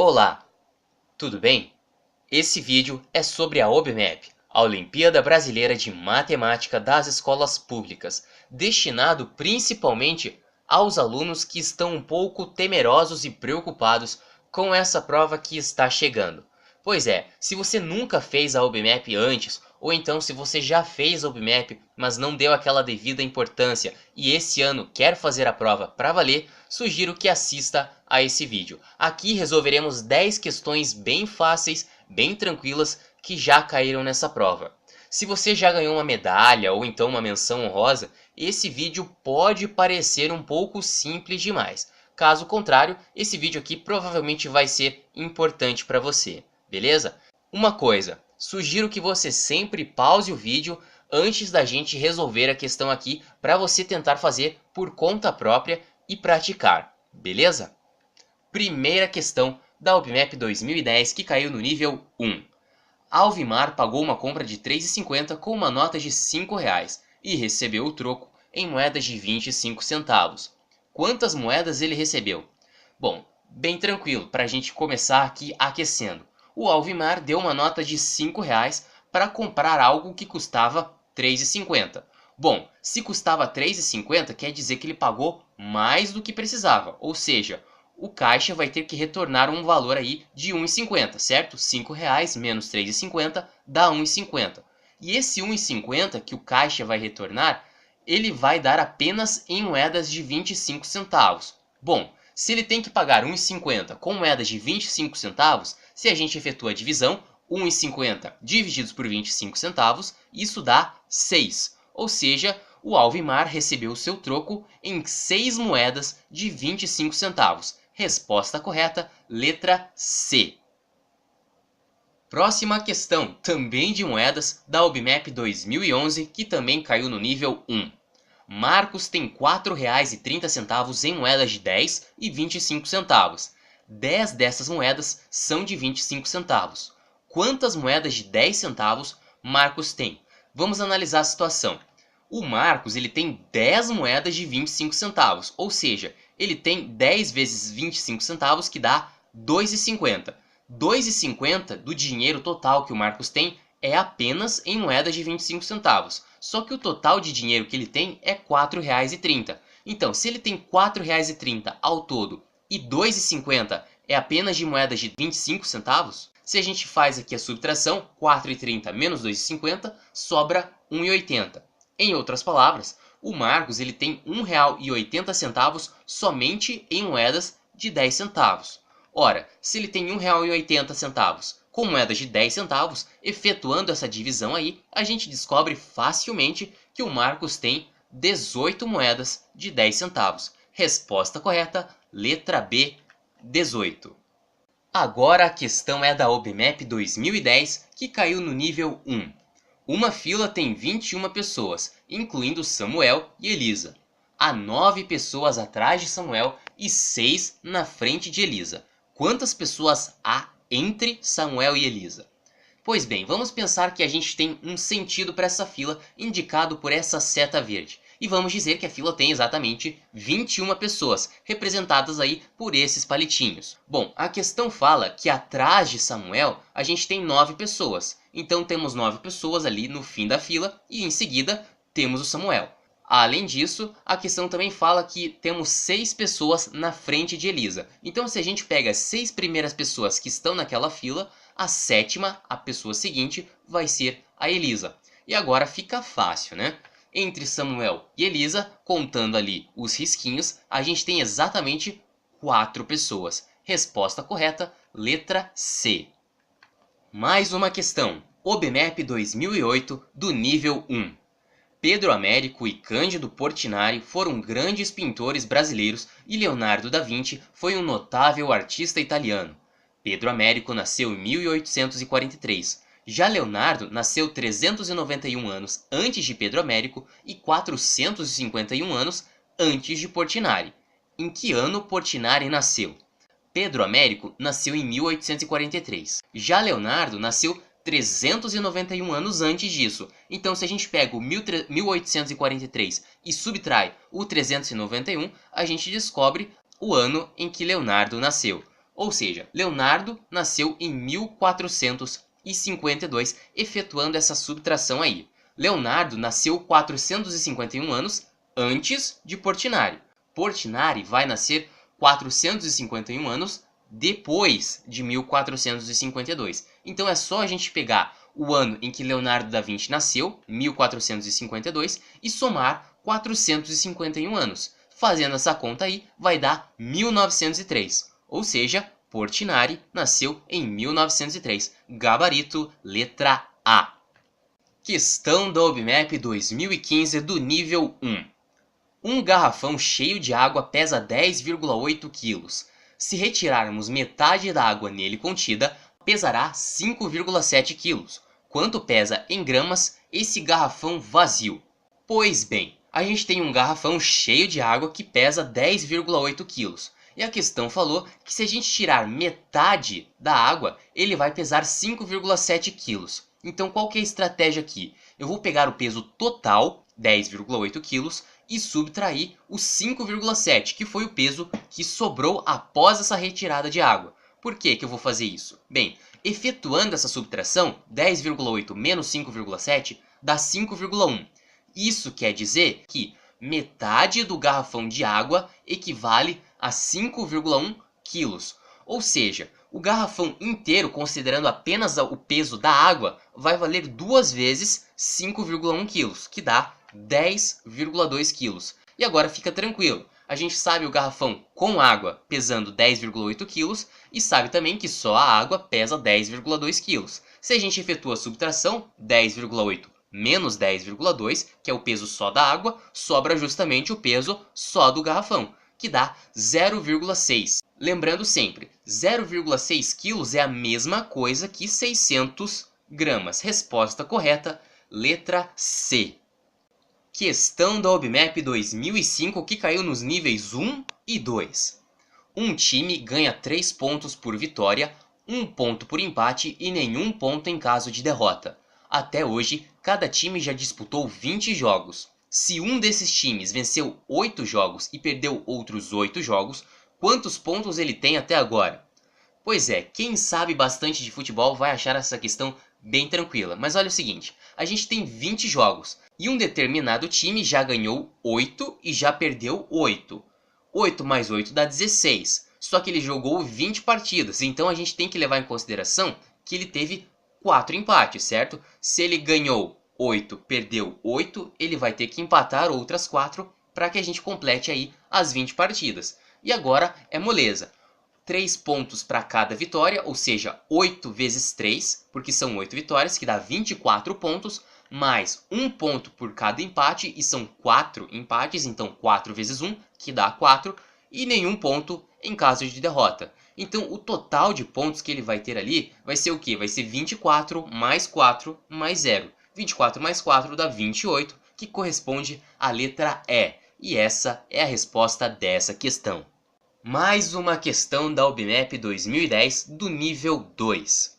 Olá, tudo bem? Esse vídeo é sobre a OBMEP, a Olimpíada Brasileira de Matemática das Escolas Públicas, destinado principalmente aos alunos que estão um pouco temerosos e preocupados com essa prova que está chegando. Pois é, se você nunca fez a OBMEP antes, ou então se você já fez a OBMEP, mas não deu aquela devida importância e esse ano quer fazer a prova para valer, sugiro que assista a esse vídeo. Aqui resolveremos 10 questões bem fáceis, bem tranquilas, que já caíram nessa prova. Se você já ganhou uma medalha ou então uma menção honrosa, esse vídeo pode parecer um pouco simples demais. Caso contrário, esse vídeo aqui provavelmente vai ser importante para você, beleza? Uma coisa, sugiro que você sempre pause o vídeo antes da gente resolver a questão aqui para você tentar fazer por conta própria e praticar, beleza? Primeira questão da OBMEP 2010 que caiu no nível 1. Alvimar pagou uma compra de R$ 3,50 com uma nota de R$ 5,00 e recebeu o troco em moedas de 25 centavos. Quantas moedas ele recebeu? Bom, bem tranquilo, para a gente começar aqui aquecendo. O Alvimar deu uma nota de R$ 5,00 para comprar algo que custava R$ 3,50. Bom, se custava R$ 3,50, quer dizer que ele pagou mais do que precisava, ou seja, o caixa vai ter que retornar um valor aí de R$ 1,50, certo? R$ 5,00 menos R$ 3,50 dá R$ 1,50. E esse R$ 1,50 que o caixa vai retornar, ele vai dar apenas em moedas de 25 centavos. Bom, se ele tem que pagar R$ 1,50 com moedas de 25 centavos, se a gente efetua a divisão, R$ 1,50 divididos por 25 centavos, isso dá 6. Ou seja, o Alvimar recebeu seu troco em 6 moedas de 25 centavos. Resposta correta, letra C. Próxima questão, também de moedas, da OBMEP 2011, que também caiu no nível 1. Marcos tem R$ 4,30 em moedas de 10 e 25 centavos. 10 dessas moedas são de 25 centavos. Quantas moedas de 10 centavos Marcos tem? Vamos analisar a situação. O Marcos ele tem 10 moedas de 25 centavos, ou seja, ele tem 10 vezes 25 centavos que dá R$ 2,50. R$ 2,50 do dinheiro total que o Marcos tem é apenas em moedas de 25 centavos. Só que o total de dinheiro que ele tem é R$ 4,30. Então, se ele tem R$ 4,30 ao todo e R$ 2,50 é apenas de moedas de 25 centavos, se a gente faz aqui a subtração, 4,30 menos 2,50, sobra 1,80. Em outras palavras, o Marcos ele tem R$ 1,80 somente em moedas de 10 centavos. Ora, se ele tem R$ 1,80 com moedas de 10 centavos, efetuando essa divisão aí, a gente descobre facilmente que o Marcos tem 18 moedas de 10 centavos. Resposta correta, letra B, 18. Agora a questão é da OBMEP 2010, que caiu no nível 1. Uma fila tem 21 pessoas, incluindo Samuel e Elisa. Há 9 pessoas atrás de Samuel e 6 na frente de Elisa. Quantas pessoas há entre Samuel e Elisa? Pois bem, vamos pensar que a gente tem um sentido para essa fila indicado por essa seta verde. E vamos dizer que a fila tem exatamente 21 pessoas, representadas aí por esses palitinhos. Bom, a questão fala que atrás de Samuel a gente tem 9 pessoas. Então temos 9 pessoas ali no fim da fila e em seguida temos o Samuel. Além disso, a questão também fala que temos 6 pessoas na frente de Elisa. Então se a gente pega as 6 primeiras pessoas que estão naquela fila, a sétima, a pessoa seguinte, vai ser a Elisa. E agora fica fácil, né? Entre Samuel e Elisa, contando ali os risquinhos, a gente tem exatamente 4 pessoas. Resposta correta, letra C. Mais uma questão. OBMEP 2008 do nível 1. Pedro Américo e Cândido Portinari foram grandes pintores brasileiros e Leonardo da Vinci foi um notável artista italiano. Pedro Américo nasceu em 1843. Já Leonardo nasceu 391 anos antes de Pedro Américo e 451 anos antes de Portinari. Em que ano Portinari nasceu? Pedro Américo nasceu em 1843. Já Leonardo nasceu 391 anos antes disso. Então, se a gente pega o 1843 e subtrai o 391, a gente descobre o ano em que Leonardo nasceu. Ou seja, Leonardo nasceu em 1452, efetuando essa subtração aí. Leonardo nasceu 451 anos antes de Portinari. Portinari vai nascer 451 anos depois de 1452. Então é só a gente pegar o ano em que Leonardo da Vinci nasceu, 1452, e somar 451 anos. Fazendo essa conta aí, vai dar 1903. Ou seja, Portinari nasceu em 1903. Gabarito, letra A. Questão da OBMAP 2015 do nível 1. Um garrafão cheio de água pesa 10,8 kg. Se retirarmos metade da água nele contida, pesará 5,7 kg. Quanto pesa em gramas esse garrafão vazio? Pois bem, a gente tem um garrafão cheio de água que pesa 10,8 kg. E a questão falou que se a gente tirar metade da água, ele vai pesar 5,7 kg. Então qual que é a estratégia aqui? Eu vou pegar o peso total, 10,8 kg, e subtrair os 5,7, que foi o peso que sobrou após essa retirada de água. Por que que eu vou fazer isso? Bem, efetuando essa subtração, 10,8 menos 5,7 dá 5,1. Isso quer dizer que metade do garrafão de água equivale a 5,1 quilos. Ou seja, o garrafão inteiro, considerando apenas o peso da água, vai valer 2 vezes 5,1 quilos, que dá 10,2 quilos. E agora fica tranquilo, a gente sabe o garrafão com água pesando 10,8 quilos e sabe também que só a água pesa 10,2 quilos. Se a gente efetua a subtração, 10,8 menos 10,2, que é o peso só da água, sobra justamente o peso só do garrafão, que dá 0,6. Lembrando sempre, 0,6 quilos é a mesma coisa que 600 gramas. Resposta correta, letra C. Questão da OBMAP 2005 que caiu nos níveis 1 e 2. Um time ganha 3 pontos por vitória, 1 ponto por empate e nenhum ponto em caso de derrota. Até hoje, cada time já disputou 20 jogos. Se um desses times venceu 8 jogos e perdeu outros 8 jogos, quantos pontos ele tem até agora? Pois é, quem sabe bastante de futebol vai achar essa questão bem tranquila. Mas olha o seguinte, a gente tem 20 jogos e um determinado time já ganhou 8 e já perdeu 8. 8 mais 8 dá 16, só que ele jogou 20 partidas, então a gente tem que levar em consideração que ele teve 4 empates, certo? Se ele ganhou 8, perdeu 8, ele vai ter que empatar outras 4 para que a gente complete aí as 20 partidas. E agora é moleza. 3 pontos para cada vitória, ou seja, 8 vezes 3, porque são 8 vitórias, que dá 24 pontos, mais 1 ponto por cada empate, e são 4 empates, então 4 vezes 1, que dá 4, e nenhum ponto em caso de derrota. Então o total de pontos que ele vai ter ali vai ser o quê? Vai ser 24 mais 4 mais 0. 24 mais 4 dá 28, que corresponde à letra E. E essa é a resposta dessa questão. Mais uma questão da OBMAP 2010 do nível 2.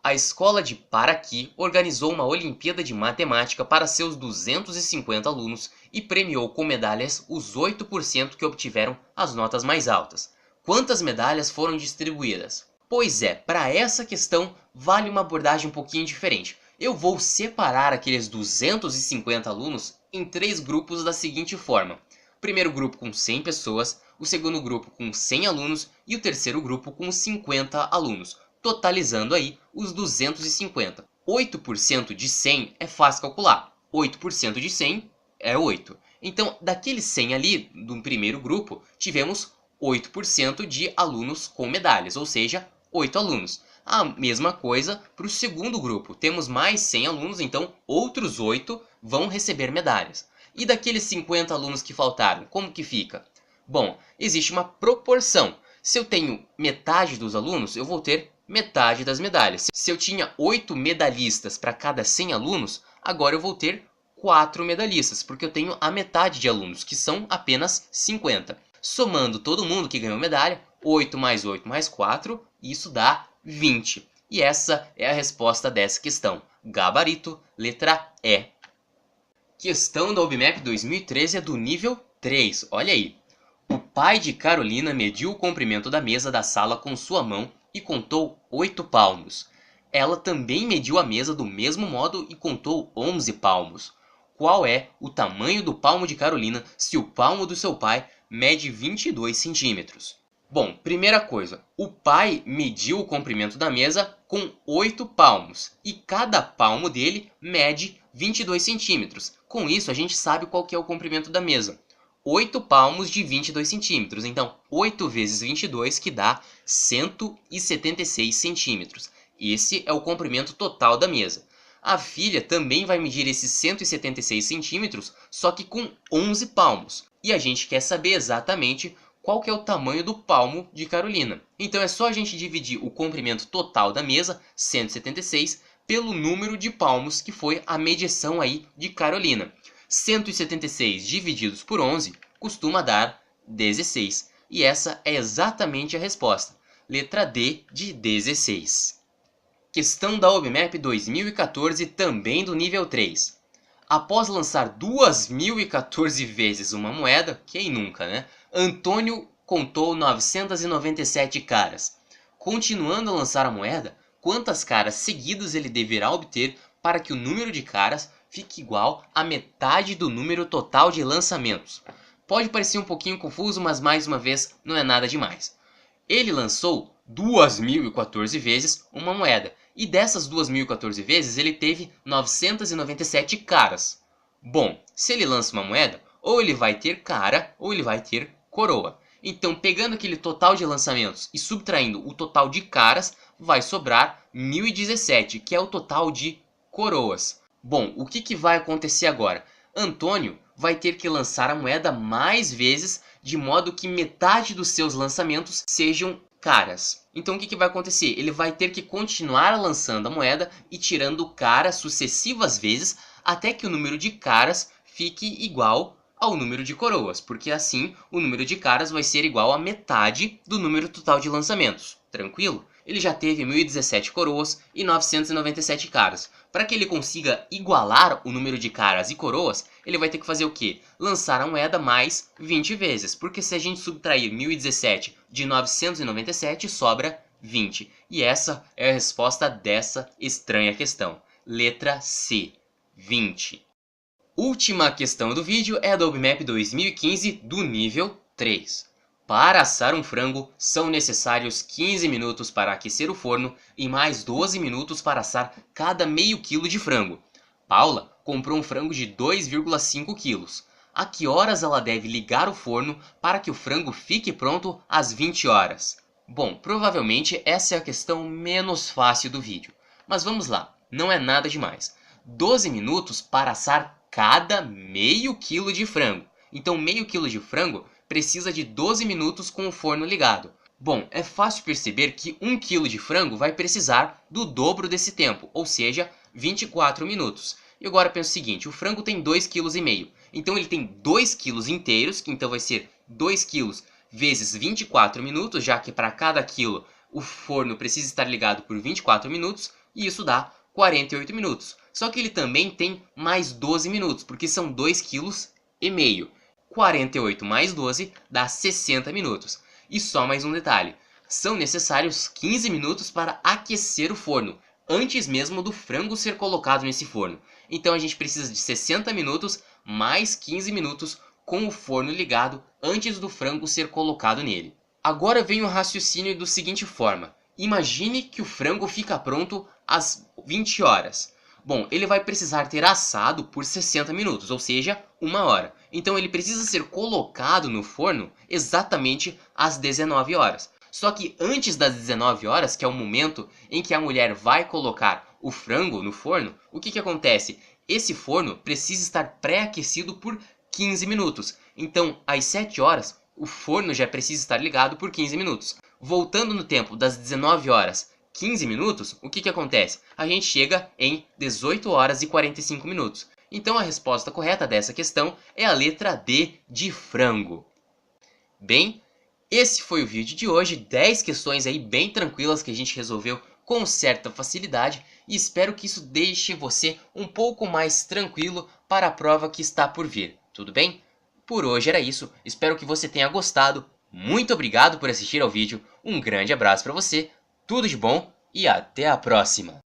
A escola de Paraty organizou uma Olimpíada de Matemática para seus 250 alunos e premiou com medalhas os 8% que obtiveram as notas mais altas. Quantas medalhas foram distribuídas? Pois é, para essa questão vale uma abordagem um pouquinho diferente. Eu vou separar aqueles 250 alunos em 3 grupos da seguinte forma. O primeiro grupo com 100 pessoas, o segundo grupo com 100 alunos e o terceiro grupo com 50 alunos, totalizando aí os 250. 8% de 100 é fácil calcular. 8% de 100 é 8. Então, daqueles 100 ali, do primeiro grupo, tivemos 8% de alunos com medalhas, ou seja, 8 alunos. A mesma coisa para o segundo grupo. Temos mais 100 alunos, então outros 8 vão receber medalhas. E daqueles 50 alunos que faltaram, como que fica? Bom, existe uma proporção. Se eu tenho metade dos alunos, eu vou ter metade das medalhas. Se eu tinha 8 medalhistas para cada 100 alunos, agora eu vou ter 4 medalhistas, porque eu tenho a metade de alunos, que são apenas 50. Somando todo mundo que ganhou medalha, 8 mais 8 mais 4, isso dá 20. E essa é a resposta dessa questão. Gabarito, letra E. Questão da OBMAP 2013 é do nível 3. Olha aí. O pai de Carolina mediu o comprimento da mesa da sala com sua mão e contou 8 palmos. Ela também mediu a mesa do mesmo modo e contou 11 palmos. Qual é o tamanho do palmo de Carolina se o palmo do seu pai mede 22 centímetros? Bom, primeira coisa, o pai mediu o comprimento da mesa com 8 palmos e cada palmo dele mede 22 centímetros. Com isso, a gente sabe qual que é o comprimento da mesa. 8 palmos de 22 centímetros. Então, 8 vezes 22, que dá 176 centímetros. Esse é o comprimento total da mesa. A filha também vai medir esses 176 centímetros, só que com 11 palmos. E a gente quer saber exatamente qual que é o tamanho do palmo de Carolina. Então é só a gente dividir o comprimento total da mesa, 176, pelo número de palmos, que foi a medição aí de Carolina. 176 divididos por 11 costuma dar 16. E essa é exatamente a resposta. Letra D de 16. Questão da OBMAP 2014, também do nível 3. Após lançar 2.014 vezes uma moeda, quem nunca, né? Antônio contou 997 caras. Continuando a lançar a moeda, quantas caras seguidas ele deverá obter para que o número de caras fique igual à metade do número total de lançamentos? Pode parecer um pouquinho confuso, mas mais uma vez não é nada demais. Ele lançou 2.014 vezes uma moeda, e dessas 2.014 vezes ele teve 997 caras. Bom, se ele lança uma moeda, ou ele vai ter cara, ou ele vai ter coroa. Então, pegando aquele total de lançamentos e subtraindo o total de caras, vai sobrar 1.017, que é o total de coroas. Bom, o que vai acontecer agora? Antônio vai ter que lançar a moeda mais vezes, de modo que metade dos seus lançamentos sejam caras. Então o que vai acontecer? Ele vai ter que continuar lançando a moeda e tirando caras sucessivas vezes, até que o número de caras fique igual ao número de coroas, porque assim o número de caras vai ser igual a metade do número total de lançamentos. Tranquilo? Ele já teve 1.017 coroas e 997 caras. Para que ele consiga igualar o número de caras e coroas, ele vai ter que fazer o quê? Lançar a moeda mais 20 vezes, porque se a gente subtrair 1.017 de 997, sobra 20. E essa é a resposta dessa estranha questão. Letra C, 20. Última questão do vídeo é da OBMAP 2015 do nível 3. Para assar um frango, são necessários 15 minutos para aquecer o forno e mais 12 minutos para assar cada meio quilo de frango. Paula comprou um frango de 2,5 quilos. A que horas ela deve ligar o forno para que o frango fique pronto às 20 horas? Bom, provavelmente essa é a questão menos fácil do vídeo. Mas vamos lá, não é nada demais. 12 minutos para assar cada meio quilo de frango. Então meio quilo de frango precisa de 12 minutos com o forno ligado. Bom, é fácil perceber que 1 kg de frango vai precisar do dobro desse tempo, ou seja, 24 minutos. E agora pensa o seguinte, o frango tem 2,5 kg, então ele tem 2 kg inteiros, que então vai ser 2 kg vezes 24 minutos, já que para cada quilo o forno precisa estar ligado por 24 minutos, e isso dá 48 minutos. Só que ele também tem mais 12 minutos, porque são 2,5 kg. 48 mais 12 dá 60 minutos. E só mais um detalhe, são necessários 15 minutos para aquecer o forno, antes mesmo do frango ser colocado nesse forno. Então a gente precisa de 60 minutos mais 15 minutos com o forno ligado antes do frango ser colocado nele. Agora vem o raciocínio da seguinte forma, imagine que o frango fica pronto às 20 horas. Bom, ele vai precisar ter assado por 60 minutos, ou seja, 1 hora. Então ele precisa ser colocado no forno exatamente às 19 horas. Só que antes das 19 horas, que é o momento em que a mulher vai colocar o frango no forno, o que acontece? Esse forno precisa estar pré-aquecido por 15 minutos. Então, às 7 horas, o forno já precisa estar ligado por 15 minutos. Voltando no tempo das 19 horas, 15 minutos, o que acontece? A gente chega em 18 horas e 45 minutos. Então a resposta correta dessa questão é a letra D de frango. Bem, esse foi o vídeo de hoje, 10 questões aí bem tranquilas que a gente resolveu com certa facilidade e espero que isso deixe você um pouco mais tranquilo para a prova que está por vir, tudo bem? Por hoje era isso, espero que você tenha gostado. Muito obrigado por assistir ao vídeo, um grande abraço para você, tudo de bom e até a próxima!